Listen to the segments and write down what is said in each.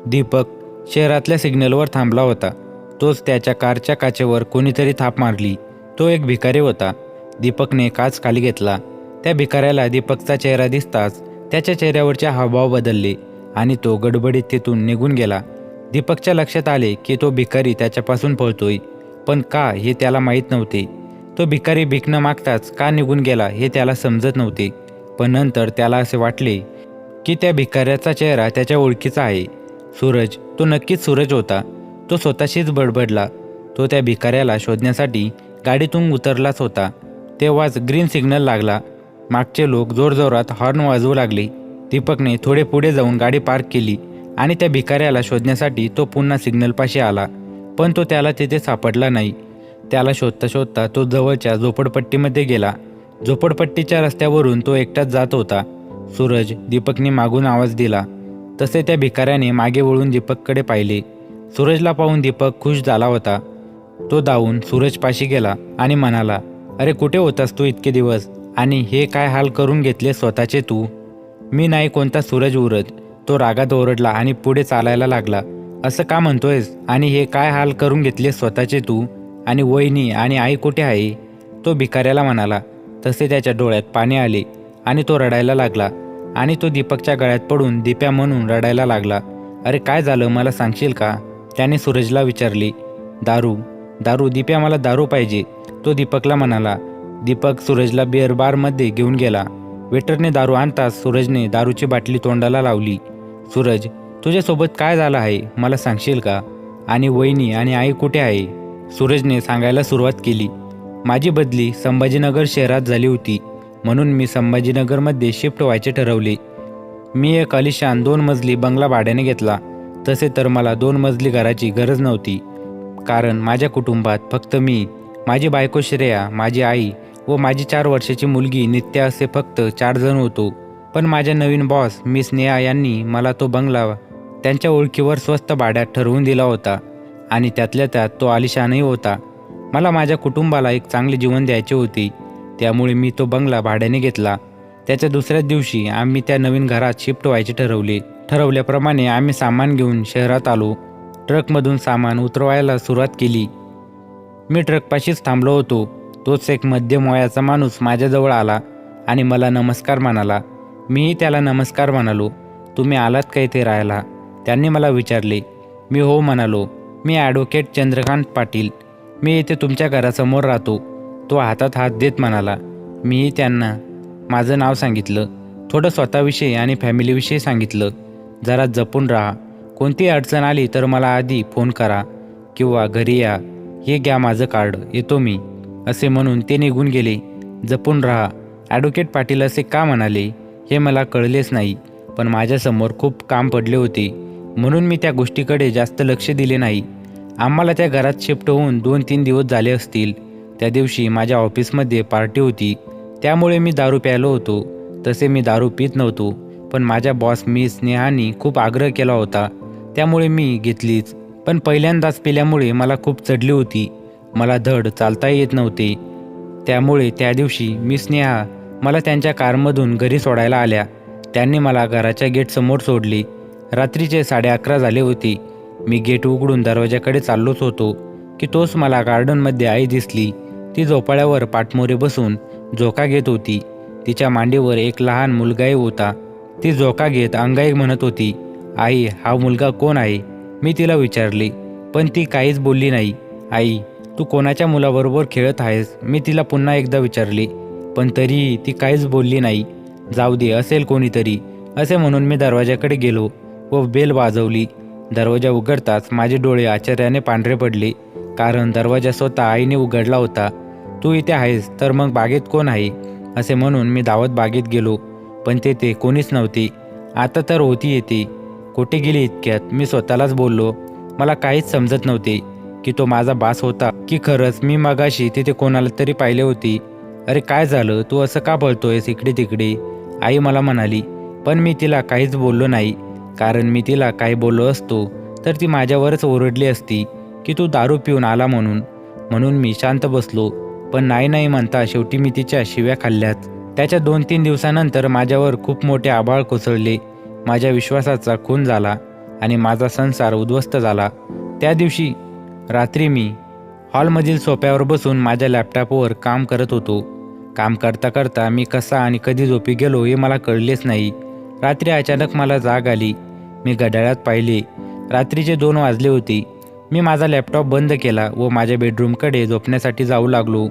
दीपक शहरातल्या सिग्नलवर थांबला होता. तोच त्याच्या कारच्या काचेवर कोणीतरी थाप मारली. तो एक भिकारी होता. दीपकने काच खाली घेतला. त्या भिकाऱ्याला दीपकचा चेहरा दिसताच त्याच्या चेहऱ्यावरचे हावभाव बदलले आणि तो गडबडीत तिथून निघून गेला. दीपकच्या लक्षात आले की तो भिकारी त्याच्यापासून पळतोय, पण का हे त्याला माहीत नव्हते. तो भिकारी भीक न मागताच का निघून गेला हे त्याला समजत नव्हते. पण नंतर त्याला असे वाटले की त्या भिकाऱ्याचा चेहरा त्याच्या ओळखीचा आहे. सूरज, तो नक्कीच सूरज होता. तो स्वतःशीच बडबडला. तो त्या भिकाऱ्याला शोधण्यासाठी गाडीतून उतरलाच होता. तेव्हाच ग्रीन सिग्नल लागला. मागचे लोक जोरजोरात हॉर्न वाजवू लागले. दीपकने थोडे पुढे जाऊन गाडी पार्क केली आणि त्या भिकाऱ्याला शोधण्यासाठी तो पुन्हा सिग्नलपाशी आला. पण तो त्याला तिथे सापडला नाही. त्याला शोधता शोधता तो जवळच्या झोपडपट्टीमध्ये गेला. झोपडपट्टीच्या रस्त्यावरून तो एकटाच जात होता. सूरज, दीपकने मागून आवाज दिला. तसे त्या भिकाऱ्याने मागे वळून दीपककडे पाहिले. सूरजला पाहून दीपक खुश झाला होता. तो धावून सूरजपाशी गेला आणि म्हणाला, अरे कुठे होतास तू इतके दिवस? आणि हे काय हाल करून घेतले स्वतःचे तू? मी नाही कोणता सूरज उरत. तो रागात ओरडला आणि पुढे चालायला लागला. असं का म्हणतोयस? आणि हे काय हाल करून घेतले स्वतःचे तू? आणि वहिनी आणि आई कुठे आहे? तो भिकाऱ्याला म्हणाला. तसे त्याच्या डोळ्यात पाणी आले आणि तो रडायला लागला आणि तो दीपकच्या गळ्यात पडून दीप्या म्हणून रडायला लागला. अरे काय झालं, मला सांगशील का? त्याने सूरजला विचारले. दारू दारू दीप्या, मला दारू पाहिजे, तो दीपकला म्हणाला. दीपक सूरजला बिअर बारमध्ये घेऊन गेला. वेटरने दारू आणताच सूरजने दारूची बाटली तोंडाला लावली. सूरज, तुझ्यासोबत काय झालं आहे, मला सांगशील का? आणि वहिनी आणि आई कुठे आहे? सूरजने सांगायला सुरुवात केली. माझी बदली संभाजीनगर शहरात झाली होती, म्हणून मी संभाजीनगरमध्ये शिफ्ट व्हायचे ठरवले. मी एक आलिशान 2 मजली बंगला भाड्याने घेतला. तसे तर मला 2 मजली घराची गरज नव्हती, कारण माझ्या कुटुंबात फक्त मी, माझी बायको श्रेया, माझी आई व माझी 4 वर्षाची मुलगी नित्या असे फक्त 4 जण होतो. पण माझ्या नवीन बॉस मिस नेहा यांनी मला तो बंगला त्यांच्या ओळखीवर स्वस्त भाड्यात ठरवून दिला होता आणि त्यातल्या त्यात तो आलिशानही होता. मला माझ्या कुटुंबाला एक चांगले जीवन द्यायचे होते, त्यामुळे मी तो बंगला भाड्याने घेतला. त्याच्या दुसऱ्याच दिवशी आम्ही त्या नवीन घरात शिफ्ट व्हायचे ठरवले. ठरवल्याप्रमाणे आम्ही सामान घेऊन शहरात आलो. ट्रकमधून सामान उतरवायला सुरुवात केली. मी ट्रकपाशीच थांबलो होतो. तोच एक मध्यम वयाचा माणूस माझ्याजवळ आला आणि मला नमस्कार म्हणाला. मीही त्याला नमस्कार म्हणालो. तुम्ही आलात का इथे राहायला? त्यांनी मला विचारले. मी हो म्हणालो. मी ॲडव्होकेट चंद्रकांत पाटील. मी इथे तुमच्या घरासमोर राहतो. तो हातात हात देत म्हणाला. मीही त्यांना माझं नाव सांगितलं. थोडं स्वतःविषयी आणि फॅमिलीविषयी सांगितलं. जरा जपून राहा. कोणती अडचण आली तर मला आधी फोन करा किंवा घरी या. हे घ्या माझं कार्ड, येतो मी, असे म्हणून ते निघून गेले. जपून राहा, ॲडव्होकेट पाटील असे का म्हणाले हे मला कळलेच नाही. पण माझ्यासमोर खूप काम पडले होते, म्हणून मी त्या गोष्टीकडे जास्त लक्ष दिले नाही. आम्हाला त्या घरात शिफ्ट होऊन 2-3 दिवस झाले असतील. त्या दिवशी माझ्या ऑफिसमध्ये पार्टी होती, त्यामुळे मी दारू प्यायलो होतो. तसे मी दारू पित नव्हतो, पण माझ्या बॉस मिस नेहानी खूप आग्रह केला होता, त्यामुळे मी घेतलीच. पण पहिल्यांदाच पिल्यामुळे मला खूप चढली होती. मला धड चालताही येत नव्हते. त्यामुळे त्या दिवशी मिस नेहा मला त्यांच्या कारमधून घरी सोडायला आल्या. त्यांनी मला घराच्या गेटसमोर सोडले. रात्रीचे 11:30 झाले होते. मी गेट उघडून दरवाजाकडे चाललोच होतो की तोच मला गार्डनमध्ये आई दिसली. ती झोपाळ्यावर पाठमोरे बसून झोका घेत होती. तिच्या मांडीवर एक लहान मुलगाही होता. ती झोका घेत अंगाई म्हणत होती, आई, हा मुलगा कोण आहे? मी तिला विचारले, पण ती काहीच बोलली नाही. आई, तू कोणाच्या मुलाबरोबर खेळत आहेस? मी तिला पुन्हा एकदा विचारले, पण तरीही ती काहीच बोलली नाही. जाऊ दे, असेल कोणीतरी, असे म्हणून मी दरवाजाकडे गेलो व बेल वाजवली. दरवाजा उघडताच माझे डोळे आश्चर्याने पांढरे पडले, कारण दरवाजा स्वतः आईने उघडला होता. तू इथे आहेस तर मग बागेत कोण आहे, असे म्हणून मी धावत बागेत गेलो, पण तेथे कोणीच नव्हते. आता तर होती येते, कुठे गेली इतक्यात, मी स्वतःलाच बोललो. मला काहीच समजत नव्हते की तो माझा बास होता की खरंच मी मगाशी तिथे कोणाला तरी पाहिले होते. अरे काय झालं, तू असं का बोलतोयस इकडे तिकडे, आई मला म्हणाली. पण मी तिला काहीच बोललो नाही, कारण मी तिला काही बोललो असतो तर ती माझ्यावरच ओरडली असती की तू दारू पिऊन आला म्हणून मी शांत बसलो. पण नाही म्हणता शेवटी मी तिच्या शिव्या खाल्ल्यात. त्याच्या 2-3 दिवसानंतर माझ्यावर खूप मोठे आभाळ कोसळले. माझ्या विश्वासाचा खून झाला. आणि माझा संसार उद्ध्वस्त झाला. त्या दिवशी रात्री मी हॉलमधील सोफ्यावर बसून माझ्या लॅपटॉपवर काम करत होतो. काम करता करता मी कसा आणि कधी झोपी गेलो हे मला कळलेच नाही. रात्री अचानक मला जाग आली. मी घड्याळात पाहिले. रात्रीचे 2 वाजले होते. मी माझा लॅपटॉप बंद केला व माझ्या बेडरूमकडे झोपण्यासाठी जाऊ लागलो.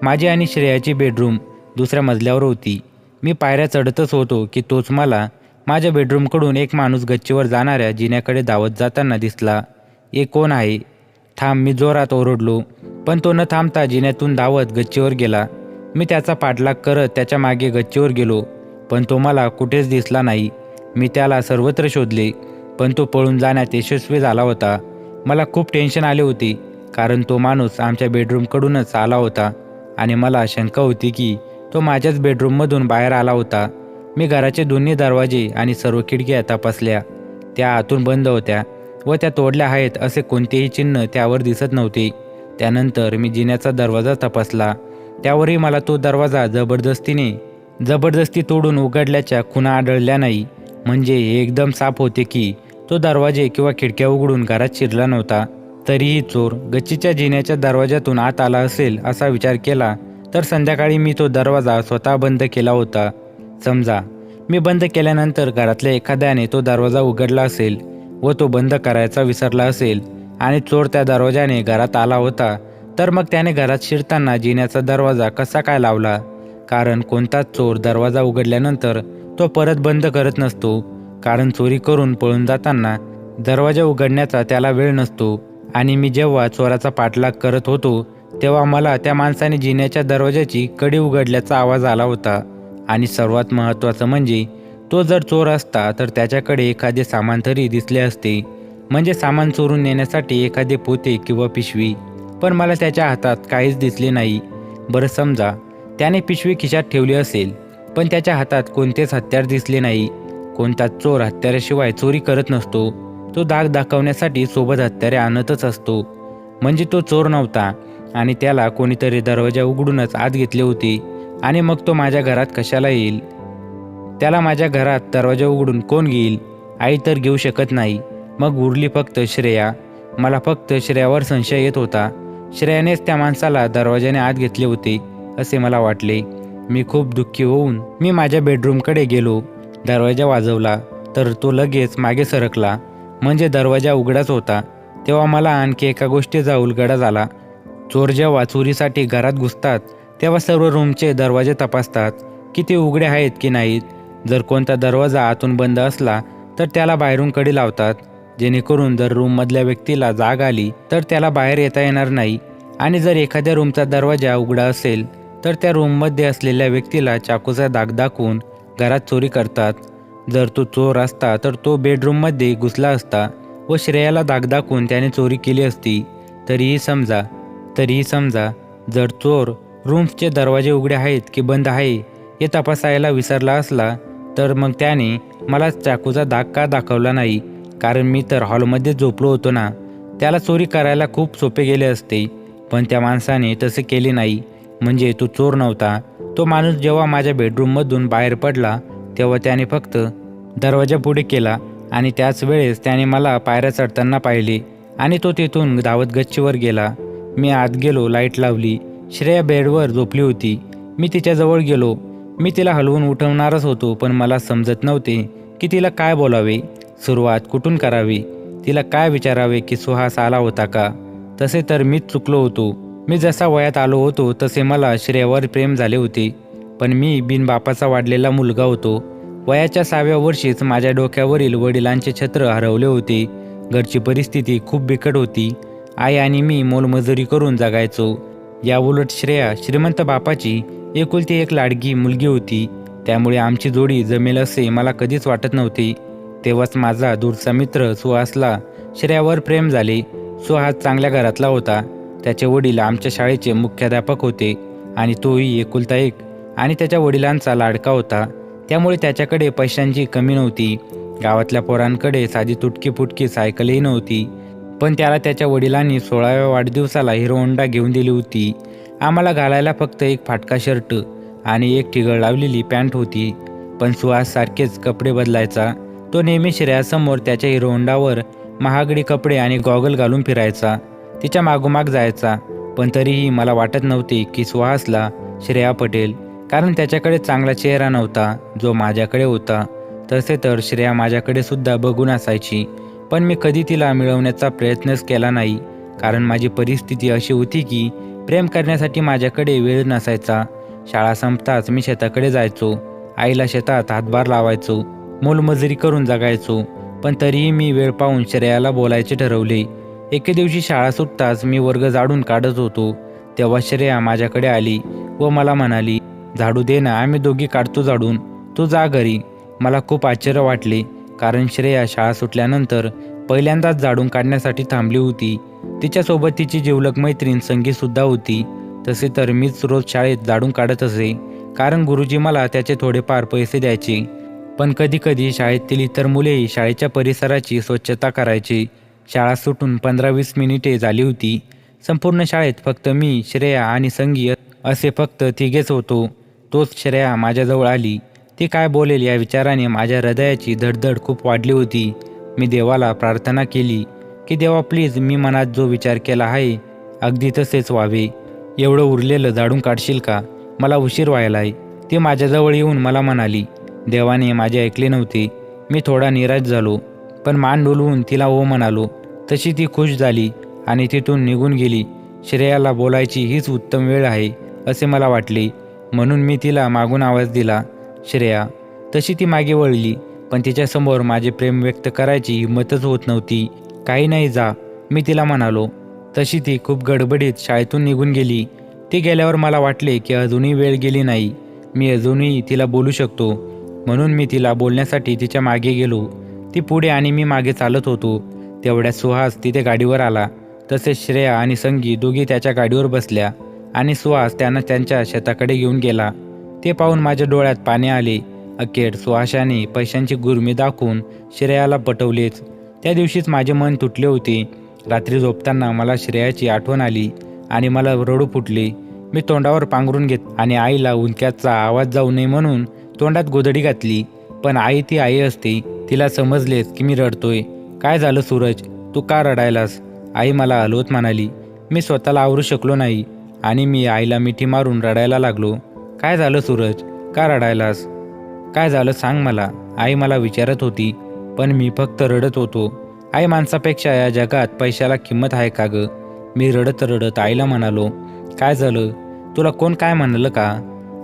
माझी आणि श्रेयाची बेडरूम दुसऱ्या मजल्यावर होती. मी पायऱ्या चढतच होतो की तोच मला माझ्या बेडरूमकडून एक माणूस गच्चीवर जाणाऱ्या जिन्याकडे धावत जाताना दिसला. "ए कोण आहे? थांब!" मी जोरात ओरडलो. पण तो न थांबता जिन्यातून धावत गच्चीवर गेला. मी त्याचा पाठलाग करत त्याच्या मागे गच्चीवर गेलो, पण तो मला कुठेच दिसला नाही. मी त्याला सर्वत्र शोधले, पण तो पळून जाण्यात यशस्वी झाला होता. मला खूप टेन्शन आले होते, कारण तो माणूस आमच्या बेडरूमकडूनच आला होता आणि मला शंका होती की तो माझ्याच बेडरूममधून बाहेर आला होता. मी घराचे दोन्ही दरवाजे आणि सर्व खिडक्या तपासल्या. त्या आतून बंद होत्या व त्या तोडल्या आहेत असे कोणतेही चिन्ह त्यावर दिसत नव्हते. त्यानंतर मी जिन्याचा दरवाजा तपासला. त्यावरही मला तो दरवाजा जबरदस्ती तोडून उघडल्याच्या खुणा आढळल्या नाही. म्हणजे हे एकदम साफ होते की तो दरवाजे किंवा खिडक्या उघडून घरात शिरला नव्हता. तरीही चोर गच्चीच्या जिन्याच्या दरवाजातून आत आला असेल असा विचार केला तर संध्याकाळी मी तो दरवाजा स्वतः बंद केला होता. समजा मी बंद केल्यानंतर घरातल्या एखाद्याने तो दरवाजा उघडला असेल व तो बंद करायचा विसरला असेल आणि चोर त्या दरवाजाने घरात आला होता, तर मग त्याने घरात शिरताना जिन्याचा दरवाजा कसा काय लावला? कारण कोणताच चोर दरवाजा उघडल्यानंतर तो परत बंद करत नसतो, कारण चोरी करून पळून जाताना दरवाजा उघडण्याचा त्याला वेळ नसतो. आणि मी जेव्हा चोराचा पाठलाग करत होतो तेव्हा मला त्या माणसाने जिन्याच्या दरवाजाची कडी उघडल्याचा आवाज आला होता. आणि सर्वात महत्त्वाचं म्हणजे तो जर चोर असता तर त्याच्याकडे एखादे सामान तरी दिसले असते, म्हणजे सामान चोरून नेण्यासाठी एखादे पोते किंवा पिशवी. पण मला त्याच्या हातात काहीच दिसले नाही. बरं, समजा त्याने पिशवी खिशात ठेवली असेल, पण त्याच्या हातात कोणतेच हत्यार दिसले नाही. कोणताच चोर हत्याराशिवाय चोरी करत नसतो. तो दाग दाखवण्यासाठी सोबत हत्यारे आणतच असतो. म्हणजे तो चोर नव्हता आणि त्याला कोणीतरी दरवाजा उघडूनच आत घेतले होते. आणि मग तो माझ्या घरात कशाला येईल? त्याला माझ्या घरात दरवाजा उघडून कोण घेईल? आई तर घेऊ शकत नाही. मग उरली फक्त श्रेया. मला फक्त श्रेयावर संशय येत होता. श्रेयानेच त्या माणसाला दरवाजाने आत घेतले होते असे मला वाटले. मी खूप दुःखी होऊन मी माझ्या बेडरूमकडे गेलो. दरवाजा वाजवला तर तो लगेच मागे सरकला, म्हणजे दरवाजा उघडाच होता. तेव्हा मला आणखी एका गोष्टीचा उलगडा झाला. चोर जेव्हा चोरीसाठी घरात घुसतात तेव्हा सर्व रूमचे दरवाजे तपासतात की ते उघडे आहेत की नाहीत. जर कोणता दरवाजा आतून बंद असला तर त्याला बाहेरून कडी लावतात, जेणेकरून जर रूममधल्या व्यक्तीला जाग आली तर त्याला बाहेर येता येणार नाही. आणि जर एखाद्या रूमचा दरवाजा उघडा असेल तर त्या रूममध्ये असलेल्या व्यक्तीला चाकूचा दाग दाखवून घरात चोरी करतात. जर तो चोर असता तर तो बेडरूममध्ये घुसला असता व श्रेयाला दाग दाखवून त्याने चोरी केली असती. तरीही समजा जर चोर रूम्सचे दरवाजे उघडे आहेत की बंद आहे हे तपासायला विसरला असला तर मग त्याने मला चाकूचा दाग का दाखवला नाही? कारण मी तर हॉलमध्ये झोपलो होतो ना. त्याला चोरी करायला खूप सोपे गेले असते, पण त्या माणसाने तसे केले नाही. म्हणजे तो चोर नव्हता. तो माणूस जेव्हा माझ्या बेडरूममधून बाहेर पडला तेव्हा त्याने फक्त दरवाजा पुढे केला आणि त्याच वेळेस त्याने मला पायऱ्या चढताना पाहिले आणि तो तिथून धावत गच्चीवर गेला. मी आत गेलो, लाईट लावली. श्रेया बेडवर झोपली होती. मी तिच्याजवळ गेलो. मी तिला हलवून उठवणारच होतो, पण मला समजत नव्हते की तिला काय बोलावे, सुरुवात कुठून करावी, तिला काय विचारावे की सुहास आला होता का? तसे तर मीच चुकलो होतो. मी जसा वयात आलो होतो तसे मला श्रेयावर प्रेम झाले होते, पण मी बिनबापाचा वाढलेला मुलगा होतो. वयाच्या 6व्या वर्षीच माझ्या डोक्यावरील वडिलांचे छत्र हरवले होते. घरची परिस्थिती खूप बिकट होती. आई आणि मी मोलमजुरी करून जगायचो. याउलट श्रेया श्रीमंत बापाची एकुलती एक लाडकी मुलगी होती. त्यामुळे आमची जोडी जमेल असे मला कधीच वाटत नव्हते. तेव्हाच माझा दूरचा मित्र सुहासला श्रेयावर प्रेम झाले. सुहास चांगल्या घरातला होता. त्याचे वडील आमच्या शाळेचे मुख्याध्यापक होते आणि तोही एकुलता एक आणि त्याच्या वडिलांचा लाडका होता. त्यामुळे त्याच्याकडे पैशांची कमी नव्हती. गावातल्या पोरांकडे साधी तुटकी फुटकी सायकलही नव्हती, पण त्याला त्याच्या वडिलांनी 16व्या वाढदिवसाला हिरो होंडा घेऊन दिली होती. आम्हाला घालायला फक्त एक फाटका शर्ट आणि एक ठिगळ लावलेली पॅन्ट होती, पण सुहास सारखेच कपडे बदलायचा तो नेहमी श्रेयासमोर त्याच्या हिरो होंडावर महागडी कपडे आणि गॉगल घालून फिरायचा, तिच्या मागोमाग जायचा. पण तरीही मला वाटत नव्हते की सुहासला श्रेया पटेल, कारण त्याच्याकडे चांगला चेहरा नव्हता जो माझ्याकडे होता. तसे तर श्रेया माझ्याकडे सुद्धा बघून असायची, पण मी कधी तिला मिळवण्याचा प्रयत्नच केला नाही, कारण माझी परिस्थिती अशी होती की प्रेम करण्यासाठी माझ्याकडे वेळ नसायचा. शाळा संपताच मी शेताकडे जायचो, आईला शेतात हातभार लावायचो, मोलमजुरी करून जगायचो. पण तरीही मी वेळ पाहून श्रेयाला बोलायचे ठरवले. एके दिवशी शाळा सुटताच मी वर्ग झाडून काढत होतो, तेव्हा श्रेया माझ्याकडे आली व मला म्हणाली, झाडू दे ना, आम्ही दोघी काढतो झाडून, तू जा घरी. मला खूप आश्चर्य वाटले, कारण श्रेया शाळा सुटल्यानंतर पहिल्यांदाच झाडून काढण्यासाठी थांबली होती. तिच्यासोबत तिची जिवलग मैत्रीण संगीतसुद्धा होती. तसे तर मीच रोज शाळेत झाडून काढत असे, कारण गुरुजी मला त्याचे थोडेफार पैसे द्यायचे. पण कधीकधी शाळेतील इतर मुलेही शाळेच्या परिसराची स्वच्छता करायची. शाळा सुटून 15-20 मिनिटे झाली होती. संपूर्ण शाळेत फक्त मी, श्रेया आणि संगी असे फक्त तिघेच होतो. तोच श्रेया माझ्याजवळ आली. ती काय बोलेल या विचाराने माझ्या हृदयाची धडधड खूप वाढली होती. मी देवाला प्रार्थना केली की देवा प्लीज, मी मनात जो विचार केला आहे अगदी तसेच व्हावे. एवढं उरलेलं झाडून काढशील का? मला उशीर व्हायला आहे. ती माझ्याजवळ येऊन मला म्हणाली. देवाने माझे ऐकले नव्हते. मी थोडा निराश झालो, पण मान डोलवून तिला हो म्हणालो. तशी ती खुश झाली आणि तिथून निघून गेली. श्रेयाला बोलायची हीच उत्तम वेळ आहे असे मला वाटले, म्हणून मी तिला मागून आवाज दिला, श्रेया. तशी ती मागे वळली, पण तिच्यासमोर माझे प्रेम व्यक्त करायची हिंमतच होत नव्हती. काही नाही, जा, मी तिला म्हणालो. तशी ती खूप गडबडीत शाळेतून निघून गेली. ती गेल्यावर मला वाटले की अजूनही वेळ गेली नाही, मी अजूनही तिला बोलू शकतो. म्हणून मी तिला बोलण्यासाठी तिच्या मागे गेलो. ती पुढे आणि मी मागे चालत होतो. तेवढ्यात सुहास तिथे गाडीवर आला. तसेच श्रेया आणि संगी दोघी त्याच्या गाडीवर बसल्या आणि सुहास त्यांना त्यांच्या शेताकडे घेऊन गेला. ते पाहून माझ्या डोळ्यात पाणी आले. अखेर सुहासाने पैशांची गुर्मी दाखवून श्रेयाला पटवलेच. त्या दिवशीच माझे मन तुटले होते. रात्री झोपताना मला श्रेयाची आठवण आली आणि मला रडू फुटले. मी तोंडावर पांघरून घेत आणि आईला उंदक्याचा आवाज जाऊ नये म्हणून तोंडात गोधडी घातली. पण आई ती आई असते, तिला समजलेच की मी रडतोय. काय झालं सूरज, तू का रडायलास? आई मला हलवत म्हणाली. मी स्वतःला आवरू शकलो नाही आणि मी आईला मिठी मारून रडायला लागलो. काय झालं सूरज, का रडायलास? काय झालं सांग मला, आई मला विचारत होती. पण मी फक्त रडत होतो. आई, माणसापेक्षा या जगात पैशाला किंमत आहे का ग? मी रडत रडत आईला म्हणालो. काय झालं, तुला कोण काय म्हणालं का?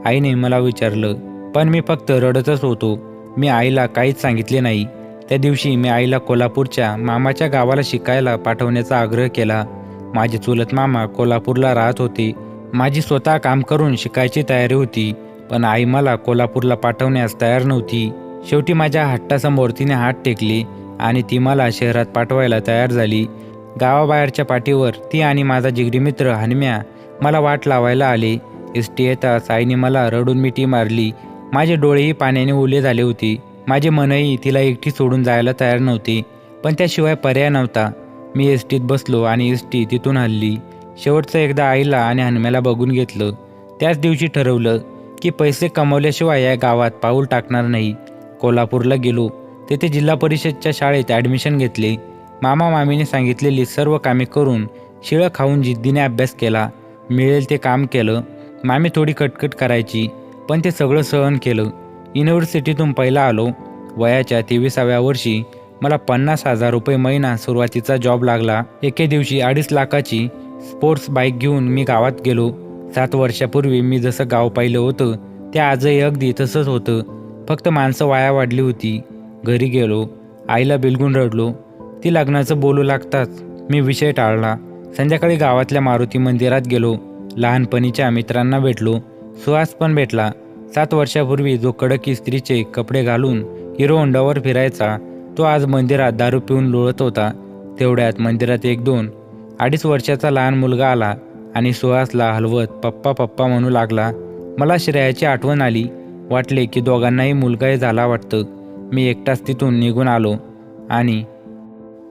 आईने मला विचारलं, पण मी फक्त रडतच होतो. मी आईला काहीच सांगितले नाही. त्या दिवशी मी आईला कोल्हापूरच्या मामाच्या गावाला शिकायला पाठवण्याचा आग्रह केला. माझे चुलत मामा कोल्हापूरला राहत होते. माझी स्वतः काम करून शिकायची तयारी होती, पण आई मला कोल्हापूरला पाठवण्यास तयार नव्हती. शेवटी माझ्या हट्टासमोर तिने हात टेकले आणि ती मला शहरात पाठवायला तयार झाली. गावाबाहेरच्या पाठीवर ती आणि माझा जिगरी मित्र हनुम्या मला वाट लावायला आले. एसटी येताच आईने मला रडून मिठी मारली. माझे डोळेही पाण्याने ओले झाले होते. माझे मनही तिला एकटी सोडून जायला तयार नव्हते, पण त्याशिवाय पर्याय नव्हता. मी एसटीत बसलो आणि एसटी तिथून हलली. शेवटचं एकदा आईला आणि हनुम्याला बघून घेतलं. त्याच दिवशी ठरवलं की पैसे कमवल्याशिवाय या गावात पाऊल टाकणार नाही. कोल्हापूरला गेलो. तेथे जिल्हा परिषदच्या शाळेत ॲडमिशन घेतले. मामा मामीने सांगितलेली सर्व कामे करून शिळं खाऊन जिद्दीने अभ्यास केला. मिळेल ते काम केलं. मामी थोडी कटकट करायची, पण ते सगळं सहन केलं. युनिव्हर्सिटीतून पहिला आलो. वयाच्या 23व्या वर्षी मला 50,000 रुपये महिना सुरुवातीचा जॉब लागला. एके दिवशी 2.5 लाखाची स्पोर्ट्स बाईक घेऊन मी गावात गेलो. 7 वर्षापूर्वी मी जसं गाव पाहिलं होतं ते आजही अगदी तसंच होतं, फक्त माणसं वाया वाढली होती. घरी गेलो. आईला बिलगून रडलो. ती लग्नाचं बोलू लागताच मी विषय टाळला. संध्याकाळी गावातल्या मारुती मंदिरात गेलो. लहानपणीच्या मित्रांना भेटलो. सुहास पण भेटला. 7 वर्षापूर्वी जो कडक इस्त्रीचे कपडे घालून हिरो होंडावर फिरायचा, तो आज मंदिरात दारू पिऊन लोळत होता. तेवढ्यात मंदिरात 2.5 वर्षाचा लहान मुलगा आला आणि सुहासला हलवत पप्पा पप्पा म्हणू लागला. मला श्रेयाची आठवण आली. वाटले की दोघांनाही मुलगाही झाला वाटतं. मी एकटाच तिथून निघून आलो. आणि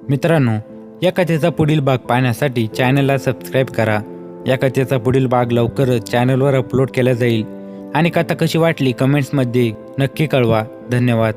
मित्रांनो, या कथेचा पुढील भाग पाहण्यासाठी चॅनलला सबस्क्राईब करा. या कथेचा पुढील भाग लवकरच चॅनलवर अपलोड केला जाईल. आणि कथा कशी वाटली कमेंट्समध्ये नक्की कळवा. धन्यवाद.